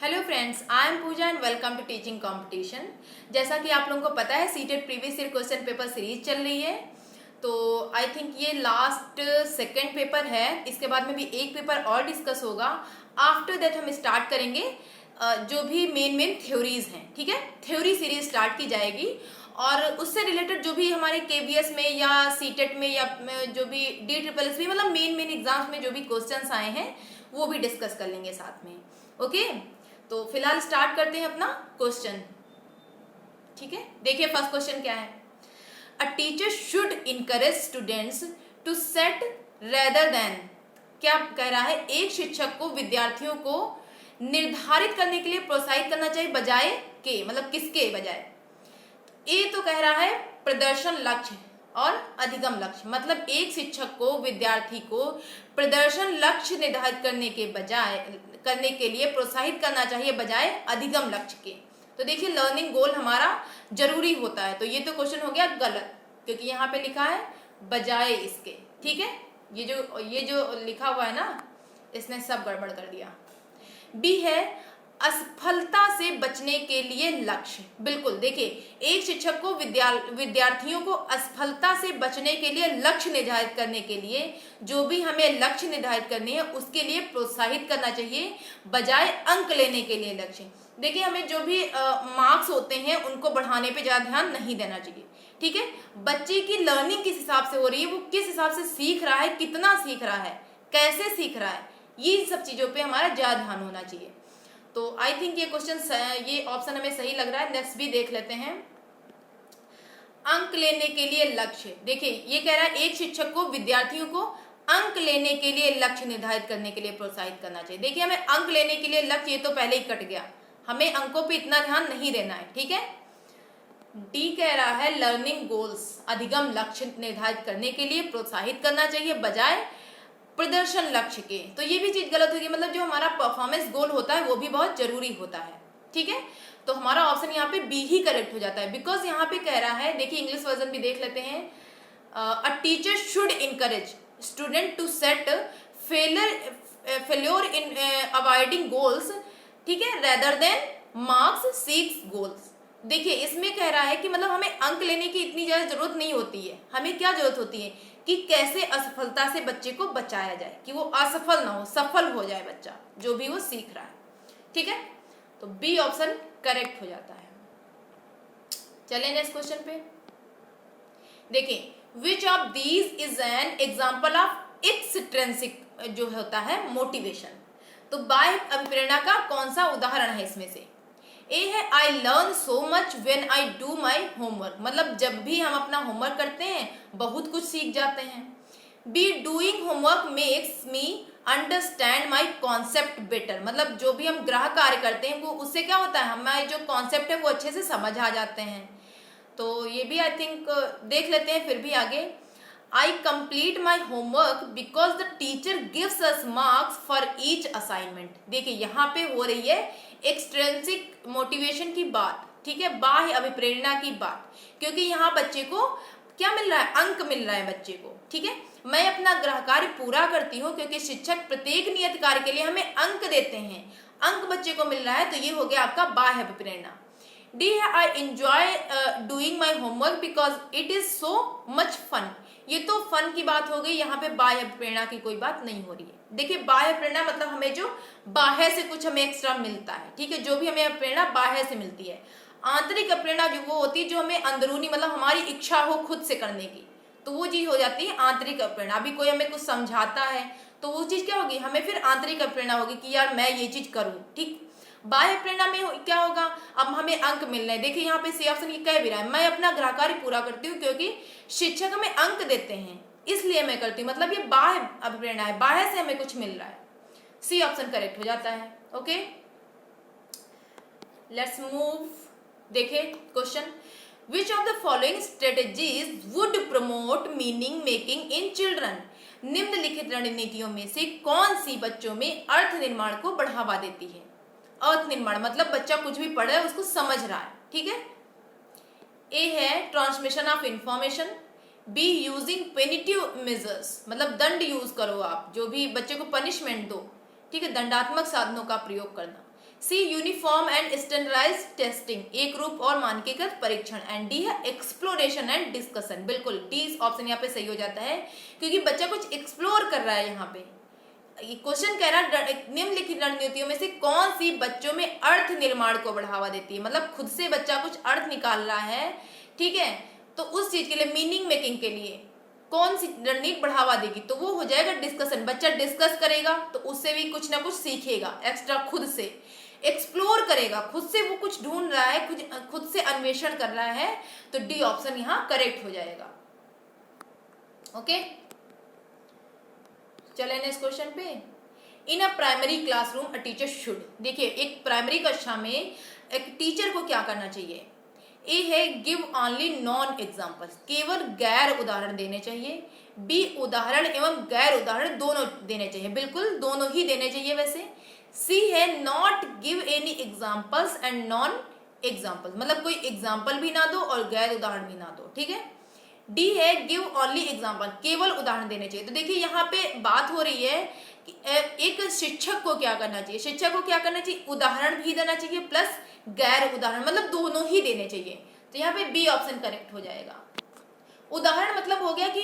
Hello friends, I am Pooja and welcome to teaching competition. जैसा कि आप लोगों को पता है, CTET previous year question paper series चल रही है। तो आई थिंक ये लास्ट सेकेंड पेपर है। इसके बाद में भी एक पेपर और डिस्कस होगा। आफ्टर दैट हम स्टार्ट करेंगे जो भी मेन थ्योरीज हैं। ठीक है, थ्योरी सीरीज स्टार्ट की जाएगी और उससे रिलेटेड जो भी हमारे केवीएस में या सीटेट में या जो भी DSSS मतलब मेन एग्जाम्स में जो भी क्वेश्चंस आए हैं वो भी डिस्कस कर लेंगे साथ में। ओके, तो फिलहाल स्टार्ट करते हैं अपना क्वेश्चन। ठीक है, देखिए फर्स्ट क्वेश्चन क्या है। A teacher should encourage students to set rather than. क्या कह रहा है, एक शिक्षक को विद्यार्थियों को निर्धारित करने के लिए प्रोत्साहित करना चाहिए बजाय के, मतलब किसके बजाय। ए तो कह रहा है प्रदर्शन लक्ष्य और अधिगम लक्ष्य, मतलब एक शिक्षक को विद्यार्थी को प्रदर्शन लक्ष्य निर्धारित करने के लिए प्रोत्साहित करना चाहिए बजाय अधिगम लक्ष्य के। तो देखिए लर्निंग गोल हमारा जरूरी होता है, तो ये तो क्वेश्चन हो गया गलत, क्योंकि यहाँ पे लिखा है बजाय इसके। ठीक है, ये जो लिखा हुआ है ना, इसने सब गड़बड़ कर दिया। बी है असफलता से बचने के लिए लक्ष्य। बिल्कुल, देखिए एक शिक्षक को विद्यार्थियों को असफलता से बचने के लिए लक्ष्य निर्धारित करने के लिए, जो भी हमें लक्ष्य निर्धारित करने हैं उसके लिए प्रोत्साहित करना चाहिए बजाय अंक लेने के लिए लक्ष्य। देखिए हमें जो भी मार्क्स होते हैं उनको बढ़ाने पे ज़्यादा ध्यान नहीं देना चाहिए। ठीक है, बच्चे की लर्निंग किस हिसाब से हो रही है, वो किस हिसाब से सीख रहा है, कितना सीख रहा है, कैसे सीख रहा है, ये सब चीज़ों पे हमारा ज़्यादा ध्यान होना चाहिए। तो आई थिंक ये क्वेश्चन, ये ऑप्शन हमें सही लग रहा है। नेक्स्ट भी देख लेते हैं। अंक लेने के लिए लक्ष्य। देखिए ये कह रहा है एक शिक्षक को विद्यार्थियों को अंक लेने के लिए लक्ष्य निर्धारित करने के लिए प्रोत्साहित करना चाहिए। देखिए हमें अंक लेने के लिए लक्ष्य, ये तो पहले ही कट गया, हमें अंकों पे इतना ध्यान नहीं देना है। ठीक है, डी कह रहा है लर्निंग गोल्स, अधिगम लक्ष्य निर्धारित करने के लिए प्रोत्साहित करना चाहिए बजाय प्रदर्शन लक्ष्य के। तो ये भी चीज गलत होगी, मतलब जो हमारा परफॉर्मेंस गोल होता है वो भी बहुत जरूरी होता है। ठीक है, तो हमारा ऑप्शन यहाँ पे बी ही करेक्ट हो जाता है, बिकॉज यहाँ पे कह रहा है, देखिए इंग्लिश वर्जन भी देख लेते हैं। A teacher should encourage student to set failure in avoiding goals, ठीक है, rather than marks seeks goals. देखिए इसमें कह रहा है कि मतलब हमें अंक लेने की इतनी ज्यादा जरूरत नहीं होती है, हमें क्या जरूरत होती है कि कैसे असफलता से बच्चे को बचाया जाए, कि वो असफल ना हो, सफल हो जाए बच्चा जो भी वो सीख रहा है। ठीक है, तो बी ऑप्शन करेक्ट हो जाता है। चलिए नेक्स्ट क्वेश्चन पे देखिए, which of these is an example of extrinsic जो होता है मोटिवेशन। तो बाह्य अभिप्रेरणा का कौन सा उदाहरण है इसमें से। ए है I learn so much when I do my homework, मतलब जब भी हम अपना होमवर्क करते हैं बहुत कुछ सीख जाते हैं। Be doing homework makes me understand my concept better, मतलब जो भी हम गृह कार्य करते हैं वो उससे क्या होता है, हमारे जो कॉन्सेप्ट है वो अच्छे से समझ आ जाते हैं। तो ये भी आई थिंक देख लेते हैं फिर भी आगे। आई complete my homework because the teacher gives us marks for each assignment. देखिए यहाँ पे हो रही है एक्सट्रिंसिक मोटिवेशन की बात, ठीक है, बाह्य अभिप्रेरणा की बात, क्योंकि यहाँ बच्चे को क्या मिल रहा है, अंक मिल रहा है बच्चे को। ठीक है, मैं अपना गृह कार्य पूरा करती हूँ क्योंकि शिक्षक प्रत्येक नियत कार्य के लिए हमें अंक देते हैं, अंक बच्चे को मिल रहा है, तो ये हो गया आपका बाह्य अभिप्रेरणा। डी है I enjoy doing my homework because it is so much fun. ये तो फन की बात हो गई, यहाँ पे बाह्य प्रेरणा की कोई बात नहीं हो रही है। देखिए बाह्य प्रेरणा मतलब हमें जो बाह्य से कुछ हमें एक्स्ट्रा मिलता है। ठीक है, जो भी हमें प्रेरणा बाह्य से मिलती है। आंतरिक प्रेरणा जो वो होती है जो हमें अंदरूनी, मतलब हमारी इच्छा हो खुद से करने की, तो वो चीज हो जाती है आंतरिक प्रेरणा। अभी कोई हमें कुछ समझाता है तो वो चीज क्या होगी, हमें फिर आंतरिक प्रेरणा होगी कि यार मैं ये चीज करूँ। ठीक, बाह्य प्रेरणा में क्या होगा, अब हमें अंक मिल रहे हैं। देखिए यहाँ पे सी ऑप्शन ये कह भी रहा है, मैं अपना गृह कार्य पूरा करती हूँ क्योंकि शिक्षक हमें अंक देते हैं इसलिए मैं करती हूँ, मतलब ये बाह्य अभिप्रेरणा है, बाह्य से हमें कुछ मिल रहा है। सी ऑप्शन करेक्ट हो जाता है। Okay, let's move. देखिए question, which of the following strategies would promote meaning making in children. निम्नलिखित रणनीतियों में से कौन सी बच्चों में अर्थ निर्माण को बढ़ावा देती है। अर्थ निर्माण मतलब बच्चा कुछ भी पढ़ रहा है उसको समझ रहा है। ठीक है, ए है transmission of information. B using punitive measures, मतलब दंड यूज करो आप, जो भी बच्चे को पनिशमेंट दो। ठीक है, दंडात्मक साधनों का प्रयोग करना। सी यूनिफॉर्म एंड स्टैंडर्डाइज्ड टेस्टिंग, एक रूप और मानकीकृत परीक्षण। एंड डी है एक्सप्लोरेशन एंड डिस्कशन। बिल्कुल डी ऑप्शन यहाँ पे सही हो जाता है, क्योंकि बच्चा कुछ एक्सप्लोर कर रहा है। यहाँ पे क्वेश्चन कह रहा है निम्नलिखित रणनीतियों में से कौन सी बच्चों में अर्थ निर्माण को बढ़ावा देती है, मतलब खुद से बच्चा कुछ अर्थ निकाल रहा है, ठीक है, तो उस चीज के लिए, मीनिंग मेकिंग के लिए कौन सी रणनीति बढ़ावा देगी, तो वो हो जाएगा डिस्कशन। बच्चा डिस्कस करेगा तो उससे भी कुछ ना कुछ सीखेगा एक्स्ट्रा, खुद से एक्सप्लोर करेगा, खुद से वो कुछ ढूंढ रहा है, खुद से अन्वेषण कर रहा है, तो डी ऑप्शन यहाँ करेक्ट हो जाएगा। ओके, चले नेक्स्ट क्वेश्चन पे। In a primary classroom a teacher should, देखिए एक प्राइमरी कक्षा में एक टीचर को क्या करना चाहिए। ए है गिव ओनली नॉन एग्जाम्पल्स, केवल गैर उदाहरण देने चाहिए। बी उदाहरण एवं गैर उदाहरण दोनों देने चाहिए, बिल्कुल दोनों ही देने चाहिए वैसे। सी है not give any examples and non examples, मतलब कोई एग्जाम्पल भी ना दो और गैर उदाहरण भी ना दो, ठीक है। डी है गिव ओनली एग्जाम्पल, केवल उदाहरण देने चाहिए। तो देखिए यहाँ पे बात हो रही है कि एक शिक्षक को क्या करना चाहिए, शिक्षक को क्या करना चाहिए, उदाहरण भी देना चाहिए प्लस गैर उदाहरण, मतलब दोनों ही देने चाहिए। तो यहाँ पे बी ऑप्शन करेक्ट हो जाएगा। उदाहरण मतलब हो गया कि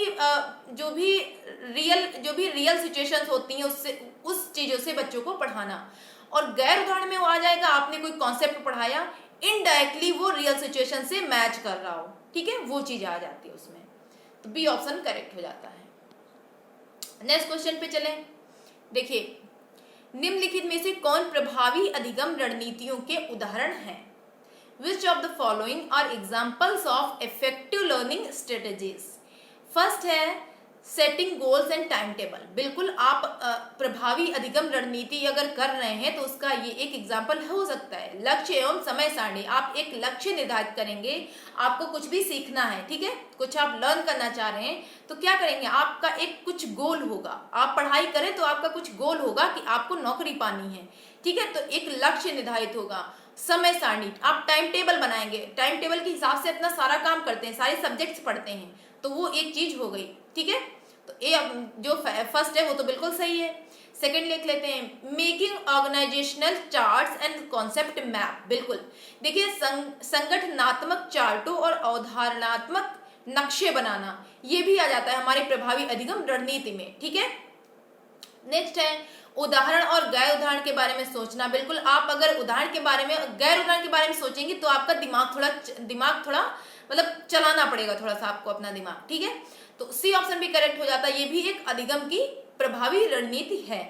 जो भी रियल सिचुएशंस होती हैं उससे, उस चीजों से बच्चों को पढ़ाना। और गैर उदाहरण में वो आ जाएगा आपने कोई कॉन्सेप्ट पढ़ाया, इनडायरेक्टली वो रियल सिचुएशन से मैच कर रहा हो, ठीक है, वो चीज आ जाती है उसमें। तो बी ऑप्शन करेक्ट हो जाता है। नेक्स्ट क्वेश्चन पे चलें। देखिए निम्नलिखित में से कौन प्रभावी अधिगम रणनीतियों के उदाहरण हैं। Which of the following are examples of effective learning strategies? First है setting goals and time table. बिल्कुल आप प्रभावी अधिगम रणनीति अगर कर रहे हैं तो उसका ये एक एग्जाम्पल हो सकता है। लक्ष्य एवं समय सारणी, आप एक लक्ष्य निर्धारित करेंगे, आपको कुछ भी सीखना है, ठीक है, कुछ आप लर्न करना चाह रहे हैं तो क्या करेंगे, आपका एक कुछ गोल होगा। आप पढ़ाई करें तो आपका कुछ गोल होगा कि आपको नौकरी पानी है, ठीक है, तो एक लक्ष्य निर्धारित होगा। समय सारणी, आप टाइम टेबल बनाएंगे, टाइम टेबल के हिसाब से अपना सारा काम करते हैं, सारे सब्जेक्ट्स पढ़ते हैं, तो वो एक चीज हो गई, ठीक है। तो ए जो फर्स्ट है वो तो बिल्कुल सही है। सेकंड लिख लेते हैं making organisational charts and concept map. बिल्कुल देखिए संगठनात्मक चार्टों और अवधारणात्मक नक्शे बनाना, ये भी आ जाता है हमारे प्रभावी अधिगम रणनीति में, ठीक है। नेक्स्ट है उदाहरण और गैर उदाहरण के बारे में सोचना। बिल्कुल आप अगर उदाहरण के बारे में, गैर उदाहरण के बारे में सोचेंगे तो आपका दिमाग थोड़ा मतलब चलाना पड़ेगा थोड़ा सा आपको अपना दिमाग, ठीक है। तो सी ऑप्शन भी करेक्ट हो जाता है, ये भी एक अधिगम की प्रभावी रणनीति है।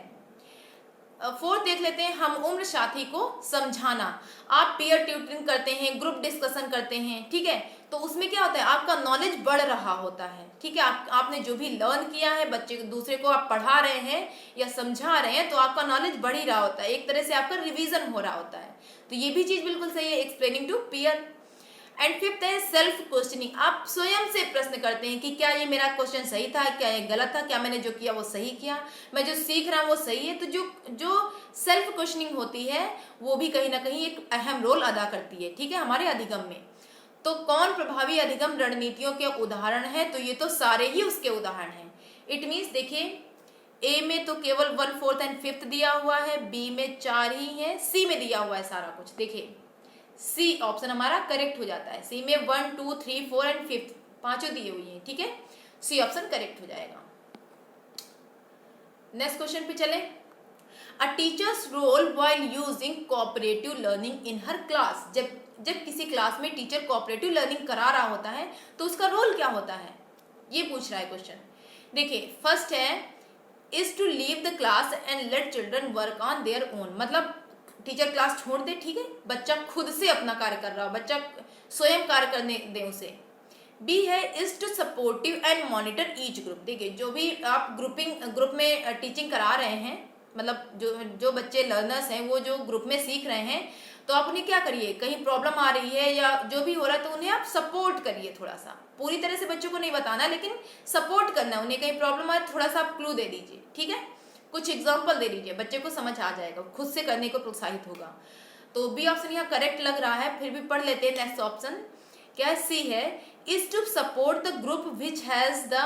फोर्थ देख लेते हैं हम उम्र साथी को समझाना। आप पीयर ट्यूटरिंग करते हैं, ग्रुप डिस्कशन करते हैं, ठीक है, तो उसमें क्या होता है आपका नॉलेज बढ़ रहा होता है, ठीक है। आपने जो भी लर्न किया है, बच्चे दूसरे को आप पढ़ा रहे हैं या समझा रहे हैं, तो आपका नॉलेज बढ़ ही रहा होता है, एक तरह से आपका रिवीजन हो रहा होता है। तो ये भी चीज बिल्कुल सही है, explaining to peer. And fifth है सेल्फ क्वेश्चनिंग। आप स्वयं से प्रश्न करते हैं कि क्या ये मेरा क्वेश्चन सही था, क्या ये गलत था, क्या मैंने जो किया वो सही किया, मैं जो सीख रहा हूँ वो सही है। तो जो सेल्फ क्वेश्चनिंग होती है वो भी कहीं ना कहीं एक अहम रोल अदा करती है, ठीक है, हमारे अधिगम में। तो कौन प्रभावी अधिगम रणनीतियों के उदाहरण है, तो ये तो सारे ही उसके उदाहरण हैं। इट मीन्स देखिए ए में तो केवल 1, 4 एंड 5 दिया हुआ है, बी में 4 ही है, सी में दिया हुआ है सारा कुछ। देखिए सी ऑप्शन हमारा करेक्ट हो जाता है। सी में 1, 2, 3, 4 एंड 5 पांचों दिए हुई हैं, ठीक है, सी ऑप्शन करेक्ट हो जाएगा। नेक्स्ट क्वेश्चन पे चले। A teacher's role while using cooperative learning in her class. जब किसी क्लास में टीचर कोऑपरेटिव लर्निंग करा रहा होता है तो उसका रोल क्या होता है, ये पूछ रहा है क्वेश्चन। देखिए फर्स्ट है is to leave the class and let children work on their own. मतलब टीचर क्लास छोड़ दे, ठीक है, बच्चा खुद से अपना कार्य कर रहा हो, बच्चा स्वयं कार्य करने दे उसे। बी है is to supportive and monitor each group. देखिए जो भी आप ग्रुप में टीचिंग करा रहे हैं, मतलब जो बच्चे लर्नर्स हैं वो जो ग्रुप में सीख रहे हैं, तो आप उन्हें क्या करिए, कहीं प्रॉब्लम आ रही है या जो भी हो रहा है तो उन्हें आप सपोर्ट करिए थोड़ा सा। पूरी तरह से बच्चों को नहीं बताना, लेकिन सपोर्ट करना है, उन्हें कहीं प्रॉब्लम आए थोड़ा सा आप क्लू दे दीजिए, ठीक है, कुछ एग्जाम्पल दे दीजिए, बच्चे को समझ आ जाएगा, खुद से करने को प्रोत्साहित होगा। तो बी ऑप्शन यहाँ करेक्ट लग रहा है, फिर भी पढ़ लेते हैं नेक्स्ट ऑप्शन क्या सी है is to support the group which has the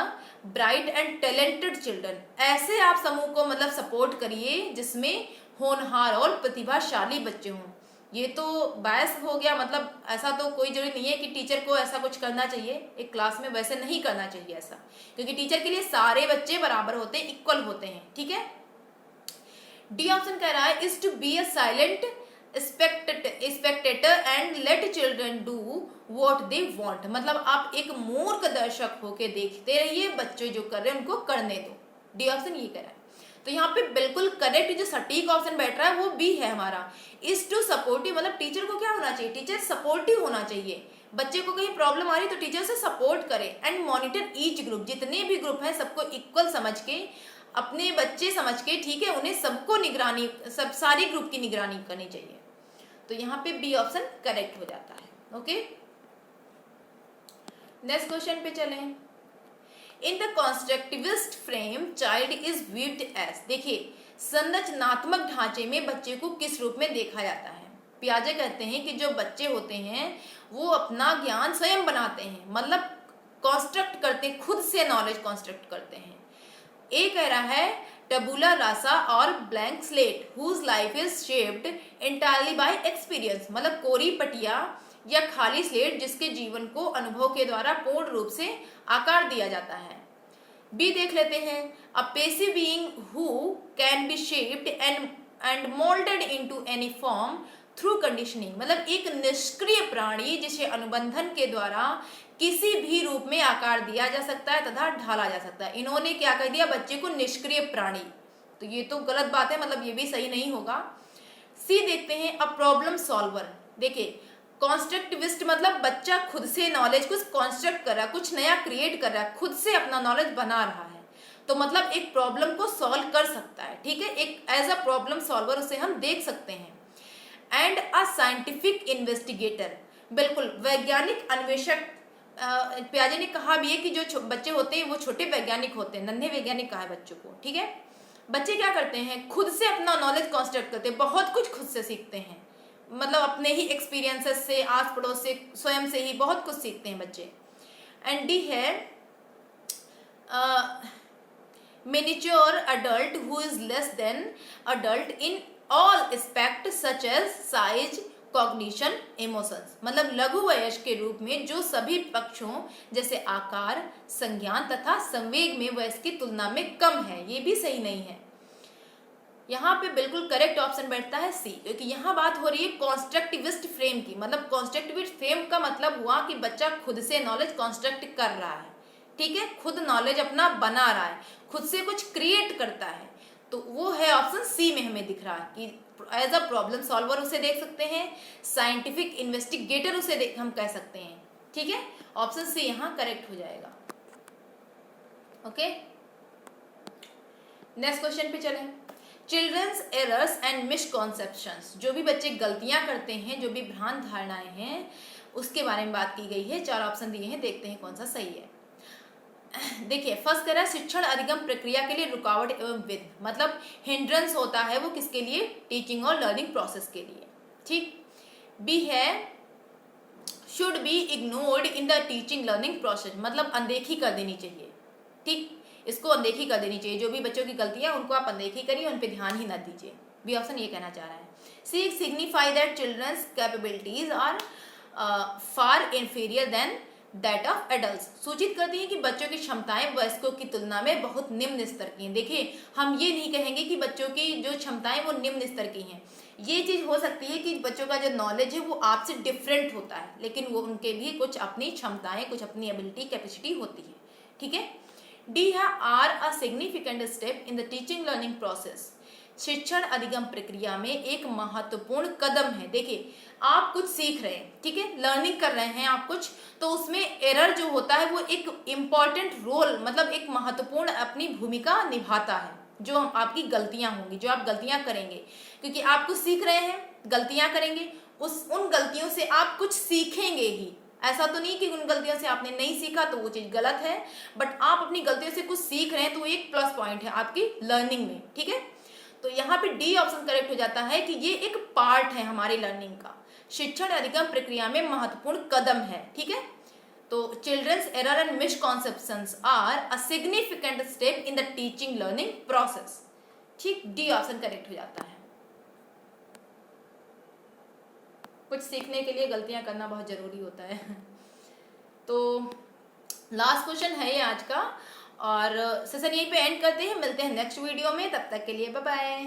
bright and talented children. ऐसे आप समूह को मतलब सपोर्ट करिए जिसमें होनहार और प्रतिभाशाली बच्चे हों। ये तो बायस हो गया, मतलब ऐसा तो कोई जरूरी नहीं है कि टीचर को ऐसा कुछ करना चाहिए एक क्लास में, वैसे नहीं करना चाहिए ऐसा, क्योंकि टीचर के लिए सारे बच्चे बराबर होते हैं, इक्वल होते हैं, ठीक है। डी ऑप्शन कह रहा है is to be a silent spectator and let children do what they want, मतलब आप एक मूर्ख दर्शक होके देखते रहिए, बच्चे जो कर रहे हैं उनको करने दो। डी ऑप्शन ये कह रहा है। तो यहाँ पे बिल्कुल करेक्ट जो सटीक ऑप्शन बैठ रहा है वो बी है हमारा। इज टू सपोर्टिव, मतलब टीचर को क्या होना चाहिए, टीचर सपोर्टिव होना चाहिए। बच्चे को कहीं प्रॉब्लम आ रही तो टीचर से सपोर्ट करे एंड मॉनिटर ईच ग्रुप, जितने भी ग्रुप हैं सबको इक्वल समझ के, अपने बच्चे समझ के, ठीक है, उन्हें सबको निगरानी, सब सारी ग्रुप की निगरानी करनी चाहिए। तो यहाँ पे बी ऑप्शन करेक्ट हो जाता है। ओके, नेक्स्ट क्वेश्चन पे चलें। In the constructivist frame child is viewed as, देखिए संरचनात्मक ढांचे में बच्चे को किस रूप में देखा जाता है। पियाजे कहते हैं कि जो बच्चे होते हैं वो अपना ज्ञान स्वयं बनाते हैं, मतलब कॉन्स्ट्रक्ट करते हैं, खुद से नॉलेज कॉन्स्ट्रक्ट करते हैं। ए कह रहा है टबुला रासा और blank slate whose life is shaped entirely by experience, मतलब कोरी पटिया या खाली स्लेट जिसके जीवन को अनुभव के द्वारा पूर्ण रूप से आकार दिया जाता है। बी देख लेते हैं, अ passive being who can be shaped and moulded into any form through conditioning, मतलब एक निष्क्रिय प्राणी जिसे अनुबंधन के द्वारा किसी भी रूप में आकार दिया जा सकता है तथा ढाला जा सकता है। इन्होंने क्या कह दिया, बच्चे को निष्क्रिय प्राणी, तो ये तो गलत बात है, मतलब ये भी सही नहीं होगा। सी देखते हैं, अ प्रॉब्लम सॉल्वर, देखिए कॉन्स्ट्रक्टिविस्ट मतलब बच्चा खुद से नॉलेज कुछ कॉन्स्ट्रक्ट कर रहा है, कुछ नया क्रिएट कर रहा है, खुद से अपना नॉलेज बना रहा है, तो मतलब एक प्रॉब्लम को सॉल्व कर सकता है, ठीक है, एक एज अ प्रॉब्लम सॉल्वर उसे हम देख सकते हैं। एंड अ साइंटिफिक इन्वेस्टिगेटर, बिल्कुल वैज्ञानिक अन्वेषक। पियाजे ने कहा भी है कि जो बच्चे होते हैं वो छोटे वैज्ञानिक होते हैं, नन्हे वैज्ञानिक कहा है बच्चों को, ठीक है। बच्चे क्या करते हैं, खुद से अपना नॉलेज कॉन्स्ट्रक्ट करते हैं, बहुत कुछ खुद से सीखते हैं, मतलब अपने ही एक्सपीरियंसेस से, आस पड़ोस से, स्वयं से ही बहुत कुछ सीखते हैं बच्चे। एंड डी है miniature adult who is less than adult in all aspect such as size cognition emotions, मतलब लघु वयस्क के रूप में जो सभी पक्षों जैसे आकार, संज्ञान तथा संवेग में वयस्क की तुलना में कम है। ये भी सही नहीं है। यहाँ पे बिल्कुल करेक्ट ऑप्शन बैठता है सी, क्योंकि यहाँ बात हो रही है कॉन्स्ट्रक्टिविस्ट फ्रेम की, मतलब कॉन्स्ट्रक्टिविस्ट फ्रेम का मतलब हुआ कि बच्चा खुद से नॉलेज कॉन्स्ट्रक्ट कर रहा है, ठीक है, खुद नॉलेज अपना बना रहा है, खुद से कुछ क्रिएट करता है, तो वो है ऑप्शन सी में हमें दिख रहा है कि एज अ प्रॉब्लम सॉल्वर उसे देख सकते हैं, साइंटिफिक इन्वेस्टिगेटर उसे हम कह सकते हैं, ठीक है, ऑप्शन सी यहाँ करेक्ट हो जाएगा। ओके, नेक्स्ट क्वेश्चन पे चलें। चिल्ड्रंस एरर्स एंड मिसकॉन्सेप्शंस, जो भी बच्चे गलतियां करते हैं, जो भी भ्रांत धारणाएं हैं, उसके बारे में बात की गई है। 4 ऑप्शन दिए हैं, देखते हैं कौन सा सही है। देखिए फर्स्ट कह रहा है शिक्षण अधिगम प्रक्रिया के लिए रुकावट एवं विघ्न, मतलब हिंड्रेंस होता है वो किसके लिए, टीचिंग और लर्निंग प्रोसेस के लिए, ठीक। बी है should be ignored in the teaching learning process, मतलब अनदेखी कर देनी चाहिए, ठीक, इसको अनदेखी कर देनी चाहिए, जो भी बच्चों की गलतियां उनको आप अनदेखी करिए, उन पर ध्यान ही न दीजिए। बी ऑप्शन ये कहना चाह रहा है। C signify that children's capabilities are far inferior than that of adults, सूचित करती हैं कि बच्चों की क्षमताएं वयस्कों की तुलना में बहुत निम्न स्तर की हैं। देखिए हम ये नहीं कहेंगे कि बच्चों की जो क्षमताएं वो निम्न स्तर की हैं, ये चीज हो सकती है कि बच्चों का जो नॉलेज है वो आपसे डिफरेंट होता है, लेकिन वो उनके भी कुछ अपनी क्षमताएं, कुछ अपनी एबिलिटी कैपेसिटी होती है, ठीक है। डी है are a significant step in the teaching learning process, शिक्षण अधिगम प्रक्रिया में एक महत्वपूर्ण कदम है। देखिए आप कुछ सीख रहे हैं, ठीक है, लर्निंग कर रहे हैं आप कुछ, तो उसमें एरर जो होता है वो एक इम्पॉर्टेंट रोल, मतलब एक महत्वपूर्ण अपनी भूमिका निभाता है। जो आपकी गलतियां होंगी, जो आप गलतियां करेंगे, क्योंकि आप कुछ सीख रहे हैं, गलतियां करेंगे, उन गलतियों से आप कुछ सीखेंगे ही। ऐसा तो नहीं कि उन गलतियों से आपने नहीं सीखा तो वो चीज गलत है, बट आप अपनी गलतियों से कुछ सीख रहे हैं तो वो एक प्लस पॉइंट है आपकी लर्निंग में, ठीक है। तो यहाँ पे डी ऑप्शन करेक्ट हो जाता है कि ये एक पार्ट है हमारी लर्निंग का, शिक्षण अधिगम प्रक्रिया में महत्वपूर्ण कदम है, ठीक है। तो children's error and misconceptions are a significant step in the teaching learning process, ठीक, डी ऑप्शन करेक्ट हो जाता है। कुछ सीखने के लिए गलतियां करना बहुत ज़रूरी होता है। तो लास्ट क्वेश्चन है ये आज का, और सेशन यहीं पे एंड करते हैं। मिलते हैं नेक्स्ट वीडियो में, तब तक के लिए बाय बाय।